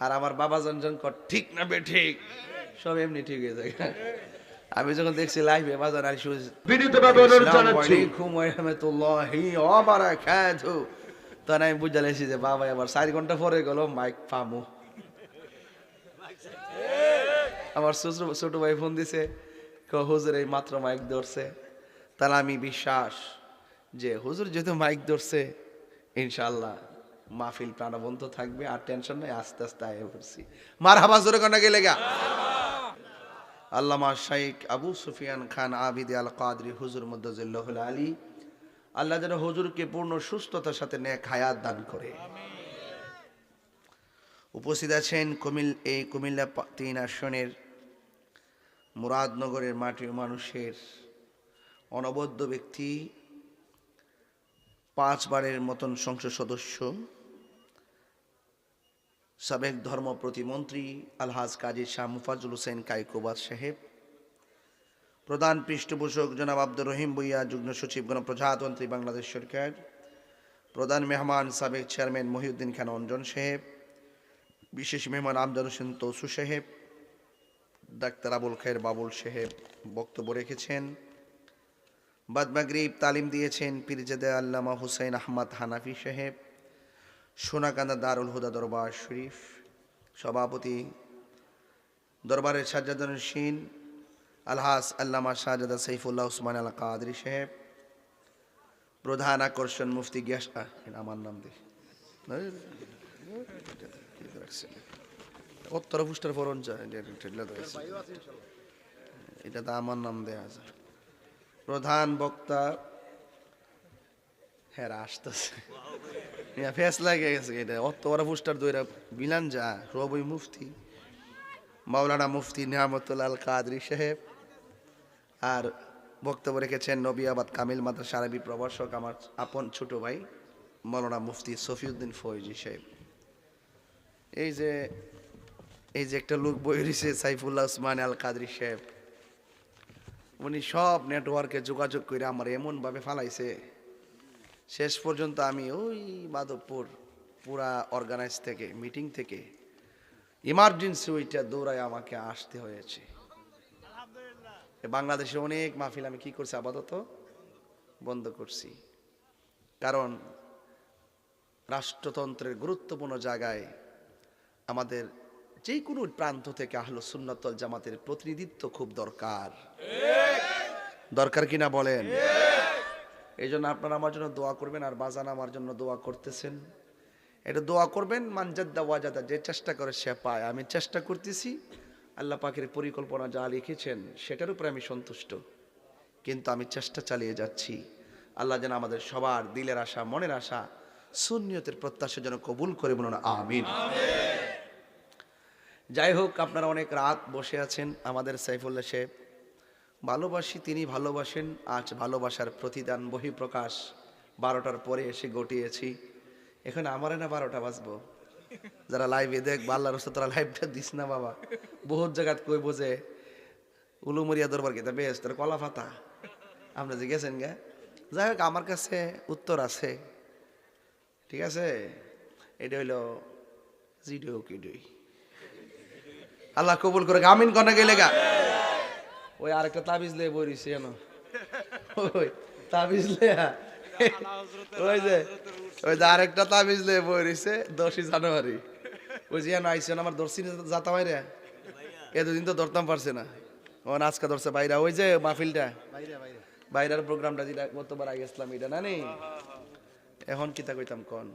আর আমার বাবা জন ঠিক না বে ঠিক, সব এমনি ঠিক হয়ে যায়। আমি যখন দেখছি লাইভে বাজার আর বিনীতভাবে অনুরোধ জানাচ্ছি তখন আমি বুঝে লেছি যে বাবা আবার 4 ঘন্টা পরে গেল মাইক পামু। আমার ছোট ভাই ফোন দিছে, হুজুর এই মাত্র মাইক ধরছে। তাহলে আমি বিশ্বাস যে হুজুর যেহেতু মাইক ধরছে ইনশাআল্লাহ মাহফিল প্রাণবন্ত থাকবে, আর টেনশন নাই, আস্তে আস্তে আয় করছি। মারহাবা জোরে কোনা গেলে গা। আল্লামা শাইখ আবু সুফিয়ান খান আবিদ আল কাদরি হুজুর মুদ্দাজিল্লাহুল আলী, আল্লাহ যেন হুজুরকে পূর্ণ সুস্থতার সাথে নেক হায়াত দান করে। উপস্থিত আছেন কুমিল্লা 3 আসনের মুরাদনগরের মাটির মানুষের অনবদ্য ব্যক্তি, 5 বারের মতন সংসদ সদস্য, সাবেক ধর্ম প্রতিমন্ত্রী আলহাজ কাজী শাহ মুফাজ্জল হোসেন কায়কোবাদ সাহেব, প্রধান পৃষ্ঠপোষক জনাব আব্দুর রহিম ভুইয়া, যুগ্ম সচিব গণপ্রজাতন্ত্রী বাংলাদেশ সরকার, প্রধান মেহমান সাবেক চেয়ারম্যান মহিউদ্দিন খান অঞ্জন সাহেব, বিশেষ মেহমান আমজাদ হোসেন তৌসু সাহেব, ডাক্তার আবুল খায়ের বাবুল সাহেব বক্তব্য রেখেছেন। বাদ মাগরিব তালিম দিয়েছেন পীরজাদা আল্লামা হুসাইন আহমদ হানাফি সাহেব, সোনাকান্দা দারুল হুদা দরবার শরীফ সভাপতি, দরবারের সাজ্জাদানশীন আলহাজ আল্লামা শাহজাদা সাইফুল্লাহ উসমান আল কাদরি সাহেব, প্রধান আকর্ষণ মুফতি গিয়াস, আমার নাম দিয়ে উত্তর পুষ্টার ফরন এটা তো আমার নাম দেয়া আছে। প্রধান বক্তা হ্যাঁ আসতেছে, ফেস লাগে গেছে, এটা অত বড় পুষ্টার দইরা বিলান যা সবই মুফতি মাওলানা মুফতি নিয়ামতুল্লাহ আল কাদরি সাহেব। আর বক্তব্য রেখেছেন নবিয়াবাদ কামিল মাদ্রাসা আরবি প্রভাষক আমার আপন ছোট ভাই মাওলানা মুফতি সফিউদ্দিন ফয়জি সাহেব। এই যে একটা লোক বই রয়েছে সাইফুল্লাহ উসমান আল কাদরি সাহেব, উনি সব নেটওয়ার্কে যোগাযোগ করে আমার এমনভাবে ফালাইছে, শেষ পর্যন্ত আমি ওই মাধবপুর পুরা অর্গানাইজ থেকে মিটিং থেকে ইমার্জেন্সি ওইটা দৌড়ায় আমাকে আসতে হয়েছে। বাংলাদেশে অনেক মাহফিল আমি কি করছি আপাতত বন্ধ করছি, কারণ রাষ্ট্রতন্ত্রের গুরুত্বপূর্ণ জায়গায় আমাদের যে কোনো প্রান্ত থেকে আহলুস সুন্নাত ওয়াল জামাতের প্রতিনিধিত্ব খুব দরকার, দরকার কিনা বলেন? এই জন্য আপনারা আমার জন্য দোয়া করবেন, আর বাজান আমার জন্য দোয়া করতেছেন, এটা দোয়া করবেন। মানজাদ্দা ওয়াজাদা, যে চেষ্টা করে সে পায়। আমি চেষ্টা করতেছি, আল্লাহ পাকের পরিকল্পনা যা লিখেছেন সেটার উপরে আমি সন্তুষ্ট, কিন্তু আমি চেষ্টা চালিয়ে যাচ্ছি। আল্লাহ যেন আমাদের সবার দিলের আশা মনের আশা সুন্নিয়তের প্রত্যাশা যেন কবুল করে, বলুন আমিন। যাই হোক, আপনারা অনেক রাত বসে আছেন। আমাদের সাইফুল্লাহ সাহেব ভালোবাসি, তিনি ভালোবাসেন। আজ ভালোবাসার প্রতিদান বহিঃপ্রকাশ 12টার পরে এসে ঘটিয়েছি। এখানে আমারে না 12টা বাজবো? যারা লাইভে দেখবো আল্লাহ রসুল তারা লাইভটা দিস না বাবা, বহুত জায়গাত কই বোঝে উলুমরিয়া দরবার গেতা বেশ তোর কলা পাতা আপনারা যে গেছেন গা। যাই হোক, আমার কাছে উত্তর আছে, ঠিক আছে? এটা হইল জিডিও কিডুই, আল্লাহ কবুল করে, আমিন কনে গেলে গা। ওই আরেকটা তাবিজ লে বইছে জানো, ওই তাবিজ লে ওই যে আরেকটা তাবিজ লে বইছে 10ই জানুয়ারি, ওই যে আইসেন আমার দর্শি যাতা বাইরে, এতদিন তো ধরতাম পারছে না, ও আজকে ধরছে বাইরা। ওই যে মাহফিলটা বাইরের প্রোগ্রামটা যেটা গতবার আগে ইসলাম, এটা না নেই এখন কিতা কইতাম কোন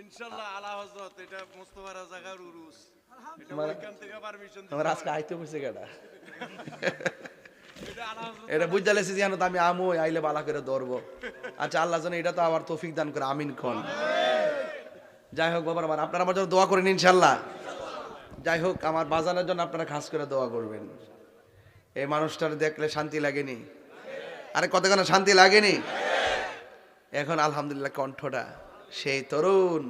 ইনশাআল্লাহ আলা হযরত এটা মুস্তাফার জায়গার উরুস, এটা ওইখান থেকে পারমিশন আমার আজকে আইতে কইছে কেডা এটা বুঝা লেছি যে আমি আমো আইলে বালা করে ধরবো। আচ্ছা, আল্লাহ যেন এটা তো আবার তৌফিক দান করে, আমিন কোন। যাই হোক বাবার, আপনারা আমার জন্য দোয়া করেন ইনশাআল্লাহ। যাই হোক, আমার বাজানের জন্য আপনারা খাস করে দোয়া করবেন। এই মানুষটার দেখলে শান্তি লাগেনি? আরে কতক্ষণ শান্তি লাগেনি? এখন আলহামদুলিল্লাহ কণ্ঠটা সেই তরুণ,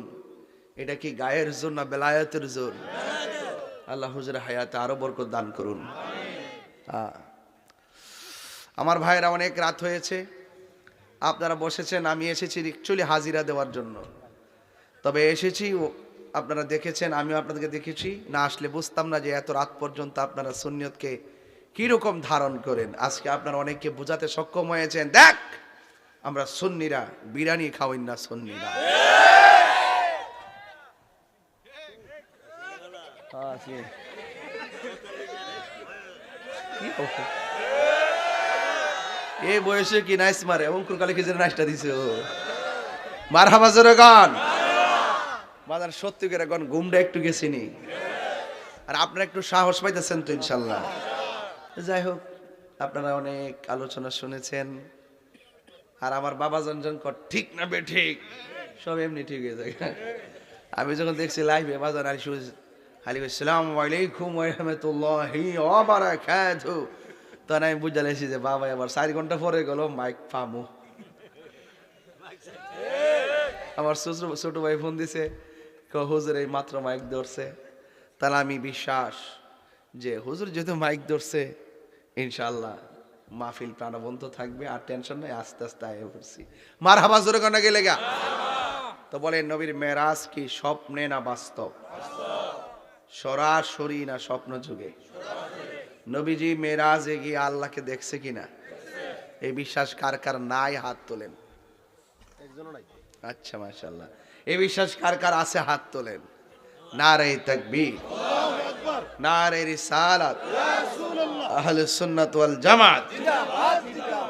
এটা কি গায়ের জোর না বেলায়েতের জোর? আল্লাহ হুজুর হায়াতে আরো বরকত দান করুন। আমার ভাইরা, অনেক রাত হয়েছে, আপনারা বসেছেন, আমি এসেছি অ্যাকচুয়ালি হাজিরা দেওয়ার জন্য। তবে এসেছি আপনারা দেখেছেন, আমিও আপনাদেরকে দেখেছি, না আসলে বুঝতাম না যে এত রাত পর্যন্ত আপনারা সুন্নিয়তকে কিরকম ধারণ করেন। আজকে আপনারা অনেককে বোঝাতে সক্ষম হয়েছেন, দেখ আমরা সুন্নিরা বিরিয়ানি খাওয়াই না, সুন্নিরা এই বয়সে কি নাইস মারে, অঙ্কুর কালে কি যেন নাইসটা দিছে ও মারহাবা জোরে গান বাজার, সত্যি করে গান ঘুমটা একটু গেছিনি, আর আপনারা একটু সাহস পাইতেছেন তো ইনশাল্লাহ। যাই হোক, আপনারা অনেক আলোচনা শুনেছেন, আর আমার বাবা জন কর ঠিক না বে ঠিক, সব এমনি ঠিক হয়ে যায়। আমি যখন দেখছি লাইভে বাজার আর আসসালামু আলাইকুম ওয়া রাহমাতুল্লাহি ওয়া বারাকাতুহু, তখন আমি বুঝে লেছি যে বাবা আবার 4 ঘন্টা পরে গেল মাইক পামু। আমার ছোট ভাই ফোন দিছে, হুজুর এই মাত্র মাইক ধরছে। তাহলে আমি বিশ্বাস যে হুজুর যেহেতু মাইক ধরছে ইনশাআল্লাহ মাহফিল প্রাণবন্ত থাকবে, আর টেনশন নাই, আস্তে আস্তে আয় করছি। মারহাবা জোরে কোনা গেলে গা। তো বলেন নবীর মেরাজ কি স্বপ্নে না বাস্তব? সরাসরি না স্বপ্ন যুগে? নবীজি মেরাজে গিয়ে আল্লাহকে দেখছে কিনা এই বিশ্বাস কার কার নাই হাত তোলেন। আচ্ছা মাশাআল্লাহ, এই বিশ্বাস কার কার আছে হাত তোলেন। নারে তাকবীর, নারে রিসালাত, আহলে সুন্নাত ওয়াল জামাত,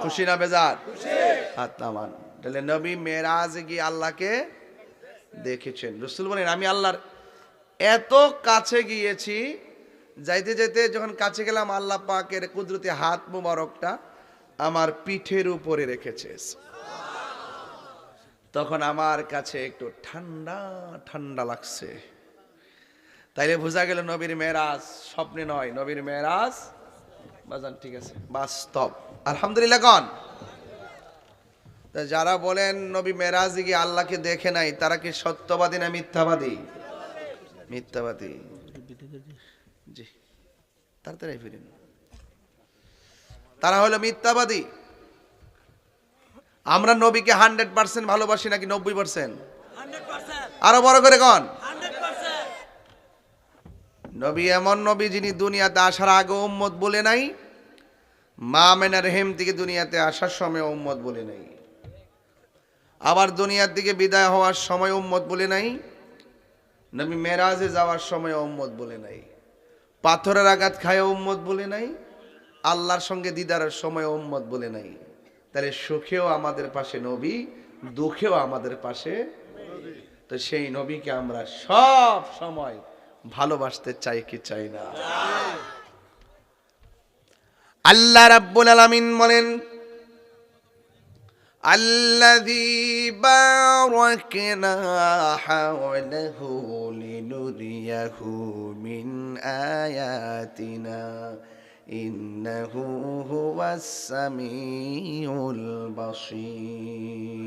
খুশি না বেজার? হাত নামান। তাহলে নবী মেরাজে গিয়ে আল্লাহকে দেখেছেন। রাসূল বলেন আমি আল্লাহর এত কাছে গিয়েছি, যাইতে যাইতে যখন কাছে গেলাম আল্লাহ পাকের কুদরতি হাত মুবারকটা আমার পিঠের উপরে রেখেছে, তখন আমার কাছে একটু ঠান্ডা ঠান্ডা লাগছে। তাইলে বোঝা গেল নবীর মেরাজ স্বপ্নে নয়, নবীর মেরাজ বাজান ঠিক আছে বাস্তব। আলহামদুলিল্লাহ কোন। যারা বলেন নবী মেরাজে গিয়ে আল্লাহকে দেখে নাই, তারা কি সত্যবাদী না মিথ্যাবাদী? মিথ্যাবাদী। জি তাড়াতাড়ি ফিরেন, তারা হলো মিথ্যাবাদী। আমরা নবীকে 100% ভালোবাসি নাকি 90%? আরো বড় করে কন। নবী এমন নবী যিনি দুনিয়াতে আসার আগে উম্মত বলে নাই, মা মেনা রহিম থেকে দুনিয়াতে আসার সময় উম্মত বলে নাই, আবার দুনিয়ার দিকে বিদায় হওয়ার সময় উম্মত বলে নাই, নবী মেরাজে যাওয়ার সময় উম্মত বলে নাই, পাথরের আঘাত খায় উম্মত বলে নাই, আল্লাহর সঙ্গে দিদারের সময় উম্মত বলে নাই। তাহলে সুখেও আমাদের পাশে নবী, দুঃখেও আমাদের পাশে। তো সেই নবীকে আমরা সব সময় ভালোবাসতে চাই কি চাই না? আল্লাহ রাব্বুল আলামিন বলেন আল্লাযী বারাকনা হাওলাহু লিনুরিয়াহু মিন আয়াতিনা ইন্নাহু হুয়াস সামিউল বাসীর।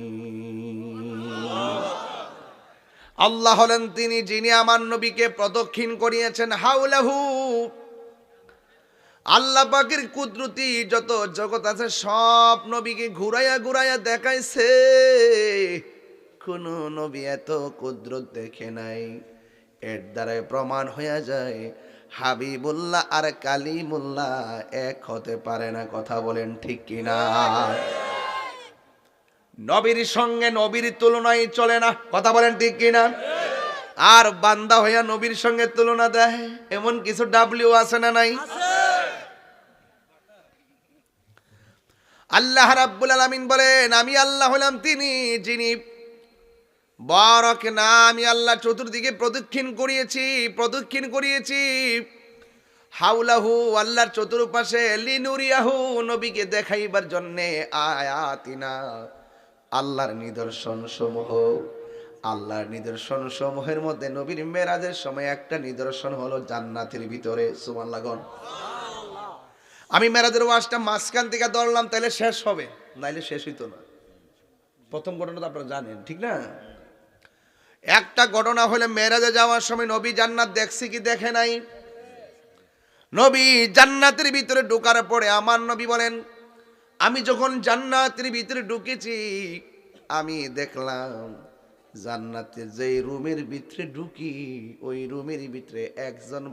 আল্লাহ হলেন তিনি যিনি আমার নবীকে প্রদক্ষিণ করিয়েছেন। হাওলাহু, আল্লাহ পাকের কুদরতি যত জগৎ আছে সব নবীকে ঘুরাইয়া ঘুরাইয়া দেখাইছে। কোন নবী এত কুদরত দেখে নাই। এর দ্বারাই প্রমাণ হয়ে যায় হাবিবুল্লাহ আর কালিমুল্লাহ এক হতে পারে না। কথা বলেন ঠিক কিনা? নবীর সঙ্গে নবীর তুলনায় চলে না। কথা বলেন ঠিক কিনা? আর বান্দা হইয়া নবীর সঙ্গে তুলনা দেয় এমন কিছু ডাব্লিউ আছে না নাই? আল্লাহ রাব্বুল আলামিন বলেন আমি আল্লাহ হলাম তিনি যিনি বারাক না, আমি আল্লাহ চতুর্দিকে প্রদক্ষিণ করিয়েছি হাওলাহু, আল্লাহর চতুর্পাশে লিনুরিয়াহু, নবীকে দেখাইবার জন্যে আয়াতিনা, আল্লাহর নিদর্শন সমূহ। আল্লাহর নিদর্শন সমূহের মধ্যে নবীর মেরাজের সময় একটা নিদর্শন হলো জান্নাতের ভিতরে। সুবহানাল্লাহ। আমি মেরাজের ওয়াজটা মাঝখান থেকে ধরলাম তাহলে শেষ হবে, নাইলে শেষ হইতো না। প্রথম ঘটনা তো আপনারা জানেন, ঠিক না? একটা ঘটনা হলে মেরাজে যাওয়ার সময় নবী জান্নাত দেখছে কি দেখে নাই? নবী জান্নাতের ভিতরে ঢোকার পরে আমার নবী বলেন আমি যখন জান্নাতের ভিতরে ঢুকেছি আমি দেখলাম জান্নাতে যেই রুমের ভিতরে ঢুকি ওই রুমের ভিতরে একজন